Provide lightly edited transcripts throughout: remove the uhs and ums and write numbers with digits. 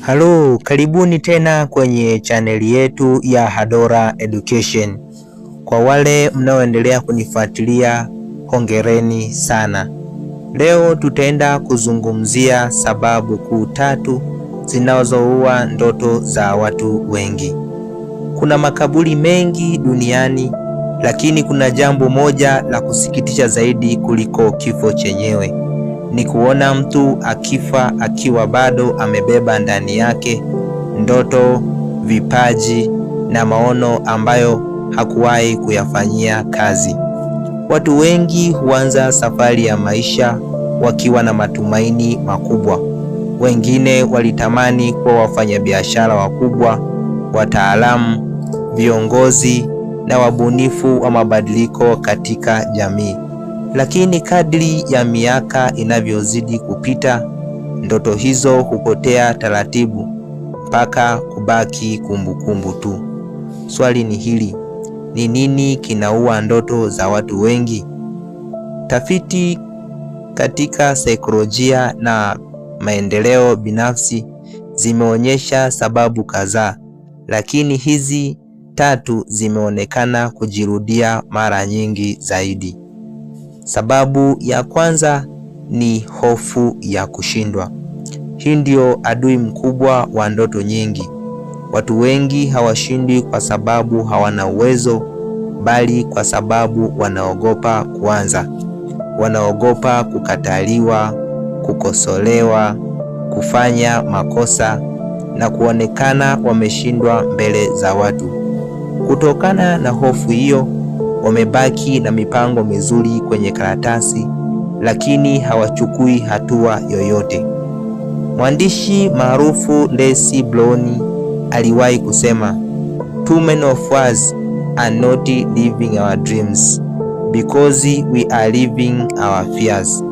Halo, karibuni tena kwenye chaneli yetu ya Hadora Education. Kwa wale mnaoendelea kunifuatilia, hongereni sana. Leo tutaenda kuzungumzia sababu kuu 3 zinazoua ndoto za watu wengi. Kuna makaburi mengi duniani, lakini kuna jambo moja la kusikitisha zaidi kuliko kifo chenyewe. Ni kuona mtu akifa akiwa bado amebeba ndani yake ndoto, vipaji na maono ambayo hakuwahi kuyafanyia kazi. Watu wengi huanza safari ya maisha wakiwa na matumaini makubwa. Wengine walitamani kuwa wafanyabiashara wakubwa, wataalamu, viongozi na wabunifu wa mabadiliko katika jamii. Lakini kadri ya miaka inavyozidi kupita, ndoto hizo hupotea taratibu mpaka kubaki kumbukumbu tu. Swali ni hili: ni nini kinaua ndoto za watu wengi? Tafiti katika saikolojia na maendeleo binafsi zimeonyesha sababu kadhaa, lakini hizi 3 zimeonekana kujirudia mara nyingi zaidi. Sababu ya kwanza ni hofu ya kushindwa. Hii ndio adui mkubwa wa ndoto nyingi. Watu wengi hawashindi kwa sababu hawana uwezo, bali kwa sababu wanaogopa kuanza. Wanaogopa kukataliwa, kukosolewa, kufanya makosa na kuonekana wameshindwa mbele za watu. Kutokana na hofu hiyo, wamebaki na mipango mizuri kwenye karatasi, lakini hawachukui hatua yoyote. Mwandishi maarufu Les Brown aliwahi kusema, "Too many of us are not living our dreams because we are living our fears."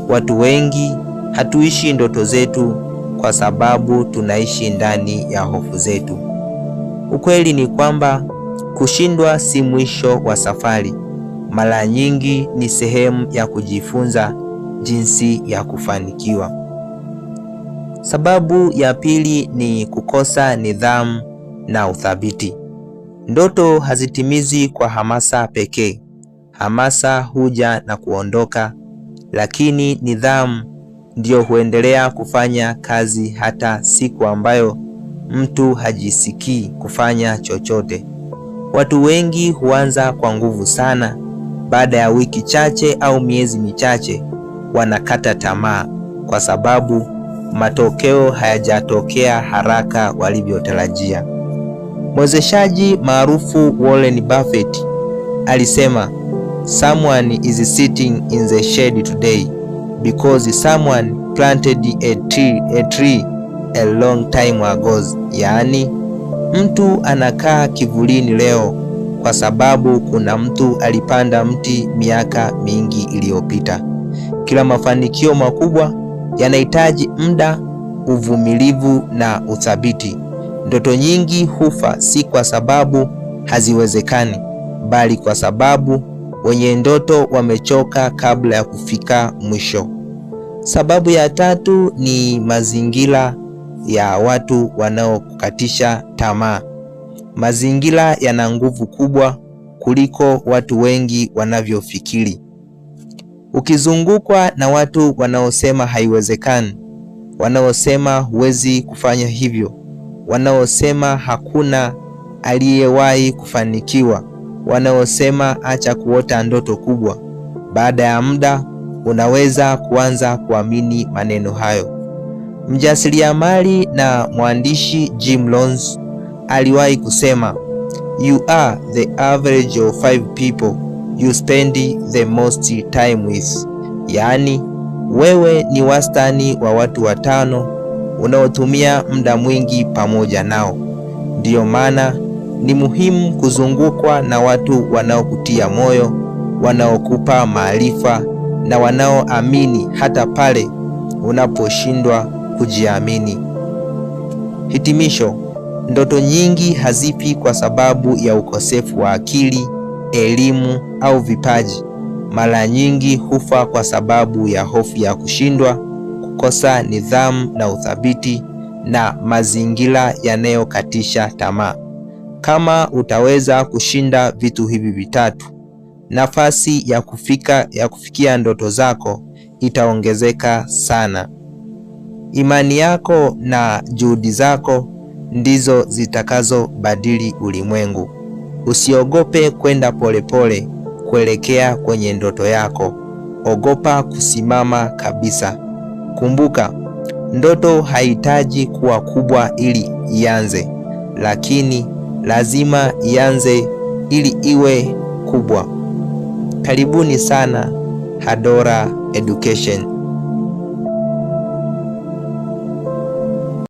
Watu wengi hatuishi ndoto zetu kwa sababu tunaishi ndani ya hofu zetu. Ukweli ni kwamba kushindwa si mwisho wa safari. Mara nyingi ni sehemu ya kujifunza jinsi ya kufanikiwa. Sababu ya pili ni kukosa nidhamu na uthabiti. Ndoto hazitimizi kwa hamasa pekee. Hamasa huja na kuondoka, lakini nidhamu ndio huendelea kufanya kazi hata siku ambayo mtu hajisikii kufanya chochote. Watu wengi huanza kwa nguvu sana. Baada ya wiki chache au miezi michache, wanakata tamaa kwa sababu matokeo hayajatokea haraka walivyotarajia. Mwezeshaji maarufu Warren Buffett alisema, "Someone is sitting in the shade today because someone planted a tree a long time ago." Yaani, mtu anakaa kivulini leo kwa sababu kuna mtu alipanda mti miaka mingi iliyopita. Kila mafanikio makubwa yanahitaji muda, uvumilivu na uthabiti. Ndoto nyingi hufa si kwa sababu haziwezekani, bali kwa sababu wenye ndoto wamechoka kabla ya kufika mwisho. Sababu ya 3 ni mazingira ya watu wanaokukatisha tamaa. Mazingira yana nguvu kubwa kuliko watu wengi wanavyofikiri. Ukizungukwa na watu wanaosema haiwezekani, wanaosema huwezi kufanya hivyo, wanaosema hakuna aliyewahi kufanikiwa, wanaosema acha kuota ndoto kubwa, baada ya muda unaweza kuanza kuamini maneno hayo. Mjasiriamali na mwandishi Jim Rohn aliwahi kusema, "You are the average of 5 people you spend the most time with." Yaani, wewe ni wastani wa watu 5 unaotumia muda mwingi pamoja nao. Ndiyo maana ni muhimu kuzungukwa na watu wanaokutia moyo, wanaokupa maarifa na wanaoamini hata pale unaposhindwa kujiamini. Hitimisho: ndoto nyingi hazifi kwa sababu ya ukosefu wa akili, elimu au vipaji. Mara nyingi hufa kwa sababu ya hofu ya kushindwa, kukosa nidhamu na uthabiti, na mazingira yanayokatisha tamaa. Kama utaweza kushinda vitu hivi vitatu, nafasi ya kufikia ndoto zako itaongezeka sana. Imani yako na juhudi zako ndizo zitakazobadili ulimwengu. Usiogope kwenda polepole kuelekea kwenye ndoto yako. Ogopa kusimama kabisa. Kumbuka, ndoto haihitaji kuwa kubwa ili ianze, lakini lazima ianze ili iwe kubwa. Karibuni sana Hadora Education.